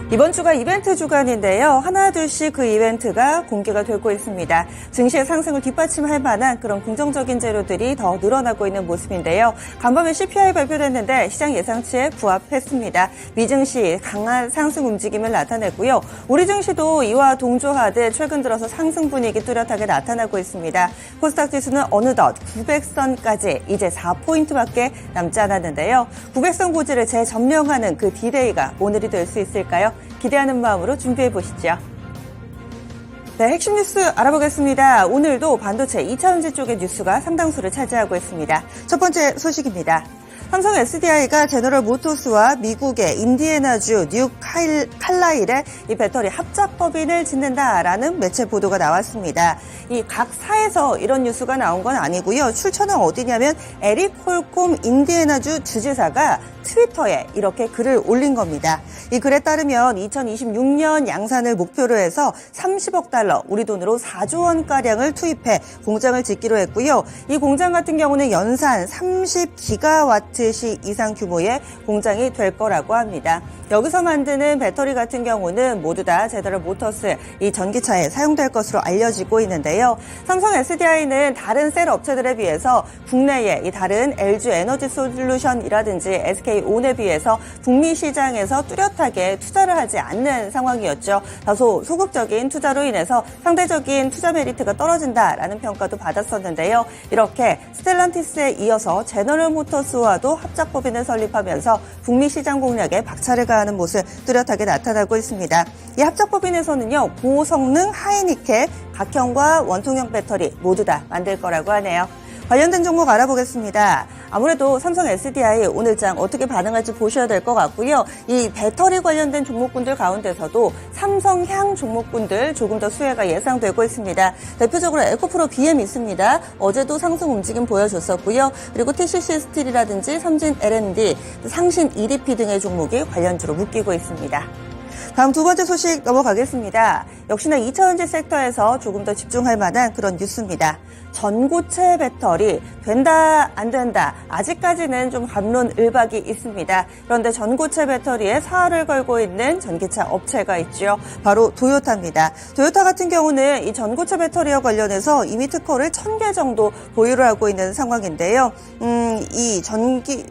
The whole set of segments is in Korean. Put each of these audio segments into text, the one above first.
이번 주가 이벤트 주간인데요. 하나둘씩 그 이벤트가 공개가 되고 있습니다. 증시의 상승을 뒷받침할 만한 그런 긍정적인 재료들이 더 늘어나고 있는 모습인데요. 간밤에 CPI 발표됐는데 시장 예상치에 부합했습니다. 미증시 강한 상승 움직임을 나타냈고요. 우리 증시도 이와 동조하듯 최근 들어서 상승 분위기 뚜렷하게 나타나고 있습니다. 코스닥 지수는 어느덧 900선까지 이제 4포인트밖에 남지 않았는데요. 900선 고지를 재점령하는 그 디데이가 오늘이 될 수 있을까요? 기대하는 마음으로 준비해 보시죠. 네, 핵심 뉴스 알아보겠습니다. 오늘도 반도체 2차전지 쪽의 뉴스가 상당수를 차지하고 있습니다. 첫 번째 소식입니다. 삼성 SDI가 제너럴 모터스와 미국의 인디애나주 뉴 칼라일의 이 배터리 합작 법인을 짓는다라는 매체 보도가 나왔습니다. 이 각 사에서 이런 뉴스가 나온 건 아니고요. 출처는 어디냐면 에릭 홀콤 인디애나주 주지사가 트위터에 이렇게 글을 올린 겁니다. 이 글에 따르면 2026년 양산을 목표로 해서 30억 달러, 우리 돈으로 4조 원가량을 투입해 공장을 짓기로 했고요. 이 공장 같은 경우는 연산 30기가와트시 이상 규모의 공장이 될 거라고 합니다. 여기서 만드는 배터리 같은 경우는 모두 다 제너럴 모터스 이 전기차에 사용될 것으로 알려지고 있는데요. 삼성 SDI는 다른 셀 업체들에 비해서 국내에 이 다른 LG 에너지 솔루션이라든지 SK온에 비해서 북미 시장에서 뚜렷하게 투자를 하지 않는 상황이었죠. 다소 소극적인 투자로 인해서 상대적인 투자 메리트가 떨어진다라는 평가도 받았었는데요. 이렇게 스텔란티스에 이어서 제너럴 모터스와도 합작법인을 설립하면서 북미 시장 공략에 박차를 가하는 모습 뚜렷하게 나타나고 있습니다. 이 합작법인에서는요, 고성능 하이니켈, 각형과 원통형 배터리 모두 다 만들 거라고 하네요. 관련된 종목 알아보겠습니다. 아무래도 삼성 SDI 오늘장 어떻게 반응할지 보셔야 될 것 같고요. 이 배터리 관련된 종목군들 가운데서도 삼성향 종목군들 조금 더 수혜가 예상되고 있습니다. 대표적으로 에코프로 BM 있습니다. 어제도 상승 움직임 보여줬었고요. 그리고 TCC 스틸이라든지 삼진 L&D, 상신 EDP 등의 종목이 관련주로 묶이고 있습니다. 다음 두 번째 소식 넘어가겠습니다. 역시나 2차전지 섹터에서 조금 더 집중할 만한 그런 뉴스입니다. 전고체 배터리 된다 안 된다 아직까지는 좀 갑론을박이 있습니다. 그런데 전고체 배터리에 사활을 걸고 있는 전기차 업체가 있죠. 바로 도요타입니다. 도요타 같은 경우는 이 전고체 배터리와 관련해서 이미 특허를 1000개 정도 보유를 하고 있는 상황인데요.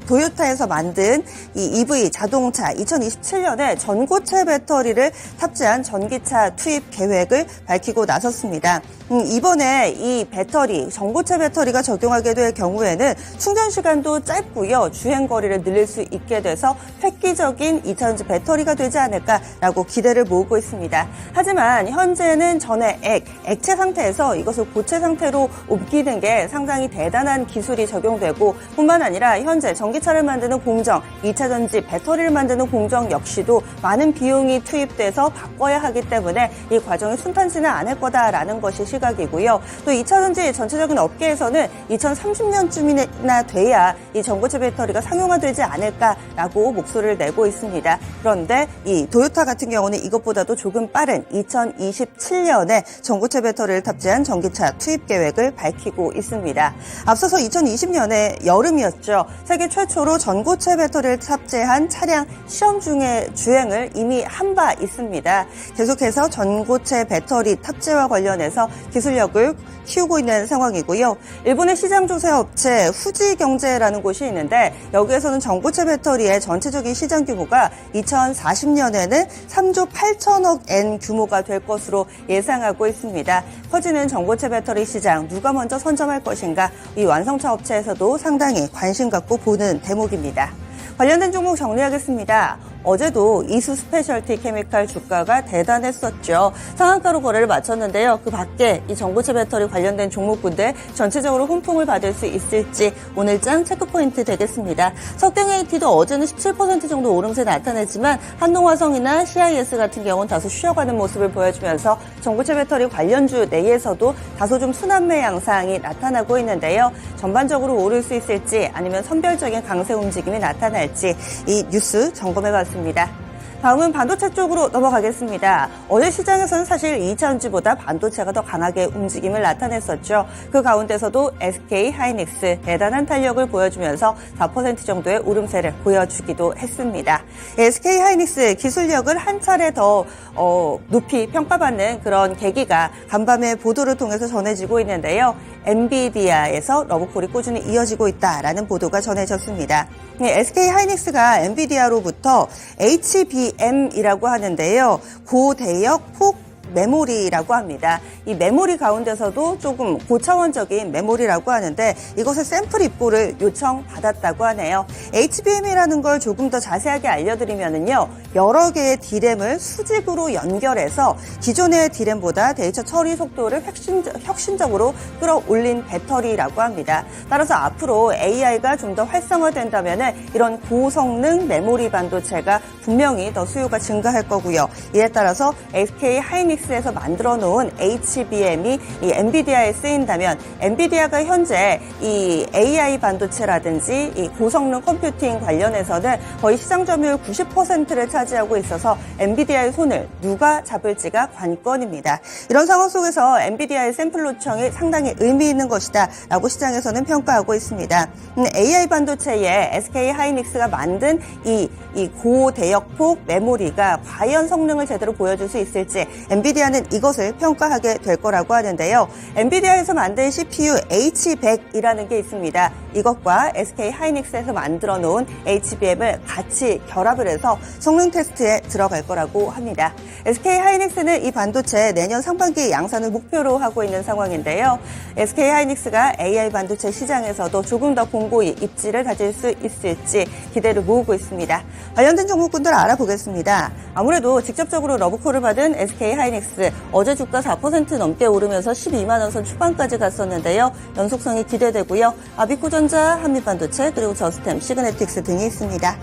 도요타에서 만든 이 EV 자동차 2027년에 전고체 배터리를 탑재한 전기차 투입 계획을 밝히고 나섰습니다. 이번에 이 배터리, 전고체 배터리가 적용하게 될 경우에는 충전 시간도 짧고요. 주행 거리를 늘릴 수 있게 돼서 획기적인 2차전지 배터리가 되지 않을까라고 기대를 모으고 있습니다. 하지만 현재는 전해 액체 상태에서 이것을 고체 상태로 옮기는 게 상당히 대단한 기술이 적용되고 뿐만 아니라 현재 전기차를 만드는 공정, 2차전지 배터리를 만드는 공정 역시도 많은 비용이 투입돼서 바꿔야 하기 때문에 이 과정이 순탄치는 않을 거다라는 것이 시각이고요. 또 2차전지 전체적인 업계에서는 2030년쯤이나 돼야 이 전고체 배터리가 상용화되지 않을까라고 목소리를 내고 있습니다. 그런데 이 도요타 같은 경우는 이것보다도 조금 빠른 2027년에 전고체 배터리를 탑재한 전기차 투입 계획을 밝히고 있습니다. 앞서서 2020년에 여름이었죠. 세계 최초로 전고체 배터리를 탑재한 차량 시험 중에 주행을 이미 한 바 있습니다. 계속해서 전고체 배터리 탑재와 관련해서 기술력을 키우고 있는 상황이고요. 일본의 시장 조사 업체 후지경제라는 곳이 있는데 여기에서는 전고체 배터리의 전체적인 시장 규모가 2040년에는 3조 8천억 엔 규모가 될 것으로 예상하고 있습니다. 커지는 전고체 배터리 시장 누가 먼저 선점할 것인가, 이 완성차 업체에서도 상당히 관심 갖고 보는 대목입니다. 관련된 종목 정리하겠습니다. 어제도 이수 스페셜티 케미칼 주가가 대단했었죠. 상한가로 거래를 마쳤는데요. 그 밖에 이 전고체 배터리 관련된 종목군들 전체적으로 훈풍을 받을 수 있을지 오늘장 체크포인트 되겠습니다. 석땡AT도 어제는 17% 정도 오름세 나타냈지만 한동화성이나 CIS 같은 경우는 다소 쉬어가는 모습을 보여주면서 전고체 배터리 관련주 내에서도 다소 좀 순환매 양상이 나타나고 있는데요. 전반적으로 오를 수 있을지 아니면 선별적인 강세 움직임이 나타날지 이 뉴스 점검해봤습니다. 다음은 반도체 쪽으로 넘어가겠습니다. 어제 시장에서는 사실 2차전지보다 반도체가 더 강하게 움직임을 나타냈었죠. 그 가운데서도 SK 하이닉스 대단한 탄력을 보여주면서 4% 정도의 오름세를 보여주기도 했습니다. SK 하이닉스 기술력을 한 차례 더 높이 평가받는 그런 계기가 간밤에 보도를 통해서 전해지고 있는데요. 엔비디아에서 러브콜이 꾸준히 이어지고 있다라는 보도가 전해졌습니다. SK 하이닉스가 엔비디아로부터 HBM이라고 하는데요. 고대역 폭 메모리라고 합니다. 이 메모리 가운데서도 조금 고차원적인 메모리라고 하는데 이것의 샘플 입고를 요청받았다고 하네요. HBM이라는 걸 조금 더 자세하게 알려드리면은요. 여러 개의 D램을 수직으로 연결해서 기존의 D램보다 데이터 처리 속도를 혁신적으로 끌어올린 배터리라고 합니다. 따라서 앞으로 AI가 좀 더 활성화된다면은 이런 고성능 메모리 반도체가 분명히 더 수요가 증가할 거고요. 이에 따라서 SK 하이닉스에서 만들어 놓은 HBM이 이 엔비디아에 쓰인다면 엔비디아가 현재 이 AI 반도체라든지 이 고성능 컴퓨팅 관련해서는 거의 시장 점유율 90%를 차지하고 있어서 엔비디아의 손을 누가 잡을지가 관건입니다. 이런 상황 속에서 엔비디아의 샘플 요청이 상당히 의미 있는 것이다 라고 시장에서는 평가하고 있습니다. AI 반도체에 SK 하이닉스가 만든 이 고대역폭 메모리가 과연 성능을 제대로 보여줄 수 있을지 엔비디아는 이것을 평가하게 될 거라고 하는데요. 엔비디아에서 만든 CPU H100이라는 게 있습니다. 이것과 SK 하이닉스에서 만들어 놓은 HBM을 같이 결합을 해서 성능 테스트에 들어갈 거라고 합니다. SK 하이닉스는 이 반도체 내년 상반기 양산을 목표로 하고 있는 상황인데요. SK 하이닉스가 AI 반도체 시장에서도 조금 더 공고히 입지를 다질 수 있을지 기대를 모으고 있습니다. 관련된 종목군들 알아보겠습니다. 아무래도 직접적으로 러브콜을 받은 SK 하이닉스 어제 주가 4% 넘게 오르면서 12만 원 선 초반까지 갔었는데요. 연속성이 기대되고요. 아비코전자, 한미반도체, 그리고 저스템, 시그네틱스 등이 있습니다.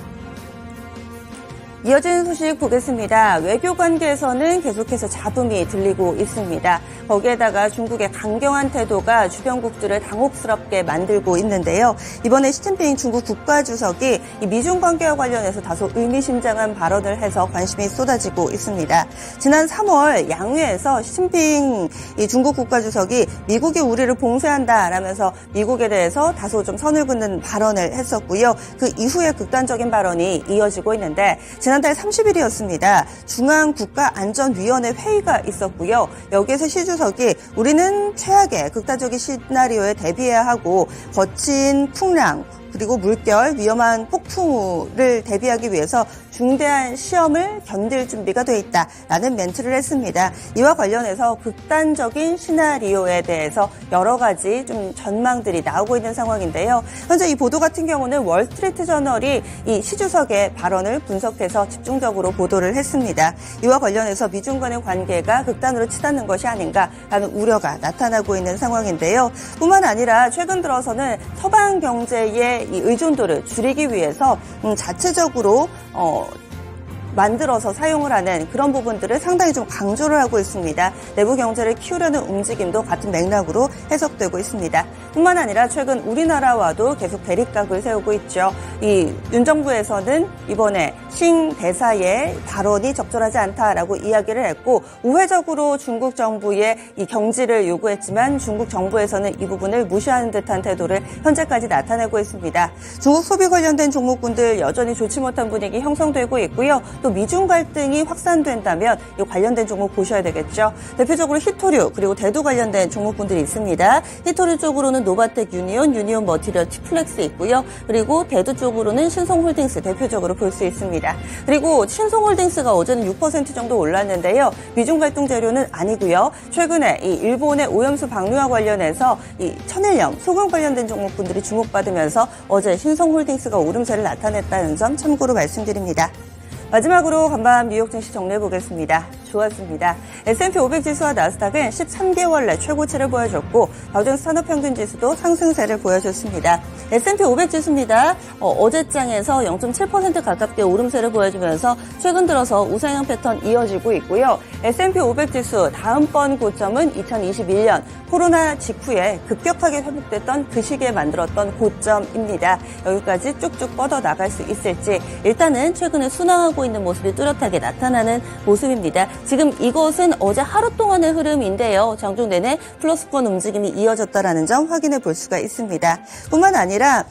이어진 소식 보겠습니다. 외교 관계에서는 계속해서 잡음이 들리고 있습니다. 거기에다가 중국의 강경한 태도가 주변국들을 당혹스럽게 만들고 있는데요. 이번에 시진핑 중국 국가주석이 이 미중 관계와 관련해서 다소 의미심장한 발언을 해서 관심이 쏟아지고 있습니다. 지난 3월 양회에서 시진핑 이 중국 국가주석이 미국이 우리를 봉쇄한다라면서 미국에 대해서 다소 좀 선을 긋는 발언을 했었고요. 그 이후에 극단적인 발언이 이어지고 있는데 지난달 30일이었습니다. 중앙국가안전위원회 회의가 있었고요. 여기에서 시 주석이 우리는 최악의 극단적인 시나리오에 대비해야 하고 거친 풍랑 그리고 물결, 위험한 폭풍우를 대비하기 위해서 중대한 시험을 견딜 준비가 돼 있다라는 멘트를 했습니다. 이와 관련해서 극단적인 시나리오에 대해서 여러 가지 좀 전망들이 나오고 있는 상황인데요. 현재 이 보도 같은 경우는 월스트리트 저널이 이 시 주석의 발언을 분석해서 집중적으로 보도를 했습니다. 이와 관련해서 미중 간의 관계가 극단으로 치닫는 것이 아닌가라는 우려가 나타나고 있는 상황인데요. 뿐만 아니라 최근 들어서는 서방 경제의 이 의존도를 줄이기 위해서 자체적으로 만들어서 사용을 하는 그런 부분들을 상당히 좀 강조를 하고 있습니다. 내부 경제를 키우려는 움직임도 같은 맥락으로 해석되고 있습니다. 뿐만 아니라 최근 우리나라와도 계속 대립각을 세우고 있죠. 이 윤 정부에서는 이번에 신 대사의 발언이 적절하지 않다라고 이야기를 했고 우회적으로 중국 정부의 이 경지를 요구했지만 중국 정부에서는 이 부분을 무시하는 듯한 태도를 현재까지 나타내고 있습니다. 중국 소비 관련된 종목군들 여전히 좋지 못한 분위기 형성되고 있고요. 또 미중 갈등이 확산된다면 이 관련된 종목 보셔야 되겠죠. 대표적으로 히토류 그리고 대두 관련된 종목군들이 있습니다. 히토류 쪽으로는 노바텍 유니온 머티리얼 티플렉스 있고요. 그리고 대두 쪽으로는 신성홀딩스 대표적으로 볼 수 있습니다. 그리고 신성홀딩스가 어제는 6% 정도 올랐는데요. 미중 갈등 재료는 아니고요. 최근에 이 일본의 오염수 방류와 관련해서 이 천일염 소금 관련된 종목군들이 주목받으면서 어제 신성홀딩스가 오름세를 나타냈다는 점 참고로 말씀드립니다. 마지막으로 간밤 뉴욕 증시 정리해 보겠습니다. 좋았습니다. S&P 500 지수와 나스닥은 13개월 내 최고치를 보여줬고 다우존스 산업평균지수도 상승세를 보여줬습니다. S&P 500 지수입니다. 어제장에서 0.7% 가깝게 오름세를 보여주면서 최근 들어서 우상향 패턴 이어지고 있고요. S&P 500 지수 다음번 고점은 2021년 코로나 직후에 급격하게 회복됐던 그 시기에 만들었던 고점입니다. 여기까지 쭉쭉 뻗어나갈 수 있을지 일단은 최근에 순항하고 있는 모습이 뚜렷하게 나타나는 모습입니다. 지금 이것은 어제 하루 동안의 흐름인데요. 장중 내내 플러스권 움직임이 이어졌다는 점 확인해 볼 수가 있습니다. 뿐만 아니라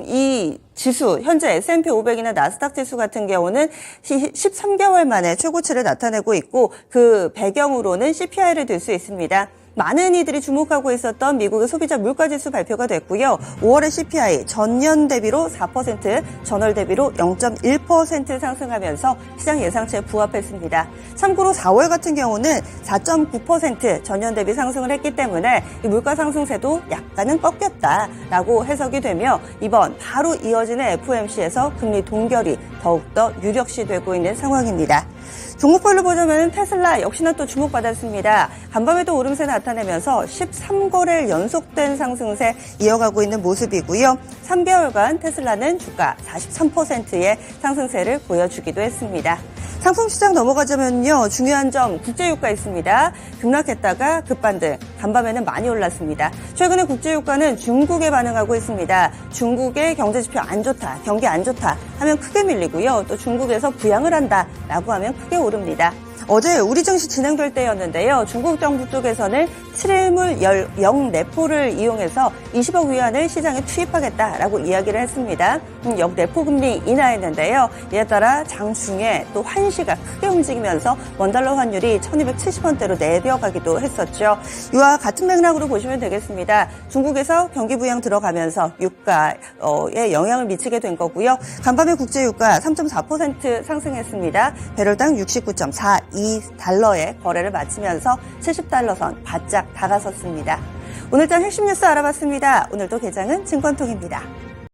이 지수, 현재 S&P 500이나 나스닥 지수 같은 경우는 13개월 만에 최고치를 나타내고 있고 그 배경으로는 CPI를 들 수 있습니다. 많은 이들이 주목하고 있었던 미국의 소비자 물가지수 발표가 됐고요. 5월의 CPI 전년 대비로 4%, 전월 대비로 0.1% 상승하면서 시장 예상치에 부합했습니다. 참고로 4월 같은 경우는 4.9% 전년 대비 상승을 했기 때문에 이 물가 상승세도 약간은 꺾였다라고 해석이 되며 이번 바로 이어지는 FOMC에서 금리 동결이 더욱더 유력시되고 있는 상황입니다. 종목별로 보자면 테슬라 역시나 또 주목받았습니다. 간밤에도 오름세 나타내면서 13거래일 연속된 상승세 이어가고 있는 모습이고요. 3개월간 테슬라는 주가 43%의 상승세를 보여주기도 했습니다. 상품시장 넘어가자면요. 중요한 점 국제유가 있습니다. 급락했다가 급반등, 간밤에는 많이 올랐습니다. 최근에 국제유가는 중국에 반응하고 있습니다. 중국의 경제지표 안 좋다, 경기 안 좋다 하면 크게 밀리고요. 또 중국에서 부양을 한다라고 하면 크게 오릅니다. 어제 우리 증시 진행될 때였는데요. 중국 정부 쪽에서는 7일물 0레포를 이용해서 20억 위안을 시장에 투입하겠다라고 이야기를 했습니다. 역레포 금리 인하했는데요. 이에 따라 장중에 또 환시가 크게 움직이면서 원달러 환율이 1270원대로 내려가기도 했었죠. 이와 같은 맥락으로 보시면 되겠습니다. 중국에서 경기 부양 들어가면서 유가에 영향을 미치게 된 거고요. 간밤에 국제유가 3.4% 상승했습니다. 배럴당 69.42달러에 거래를 마치면서 70달러 선 바짝 다가섰습니다. 오늘장 핵심 뉴스 알아봤습니다. 오늘도 개장은 증권통입니다.